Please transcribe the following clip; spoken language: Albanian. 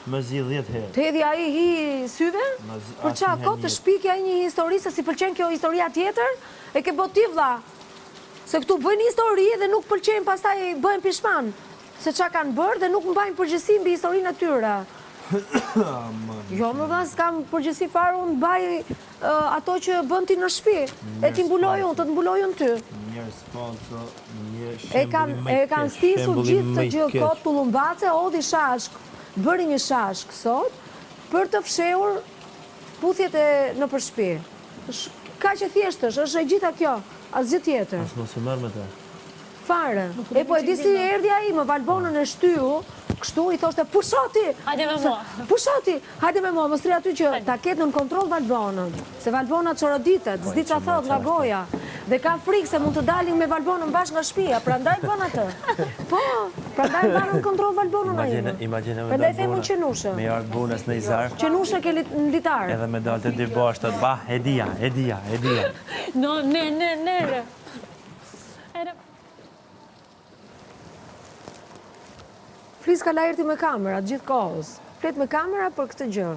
Më zi 10 herë. Të hedhi ai hi syve? Për qa, ko të shpiki ai një histori se si pëlqen kjo historia tjetër? E ke bot ti vlla. Se këtu bëjnë histori dhe nuk pëlqen, pastaj bëjnë pishman. Se qa kanë bërë dhe nuk mbajnë përgjësi mbi historinë e tyre. Jo, më dha, s'kam përgjësi farë, unë baj ato që bën ti në shtëpi. E ti mbuloj unë, të të mbuloj unë ty. Njerë sponsor, një E kanë stisur gjithë të gjë kot tullumbace, odhi shashk, bëri një shashk sot, për të fshehur puthjet e në përshpi. Ka që thjesht është e gjitha kjo, asgjë tjetër. As mos e marr me të. Fare. E po e di si erdhi ai, më Valbonën e shtyu, kështu i thoshte pushoti. Hajde me mua. Pushoti, hajde me mua, mos rri aty që ta ketë në kontroll Valbonën. Se Valbona çoroditet, s'di ç'a thot nga goja. Dhe ka frikë se mund të dalin me Valbonën bashkë nga shtëpia, prandaj bën atë. Po, prandaj mban në kontroll Valbonën ai. Imagjino me Prandaj themun qenushë. Me Arbunës në Izar. Qenushë ke litar. Edhe me dalë të dy bashkët, bah, e dia. No, ne. Flis ka lajrti me kamera, gjithë kohës. Flet me kamera për këtë gjë.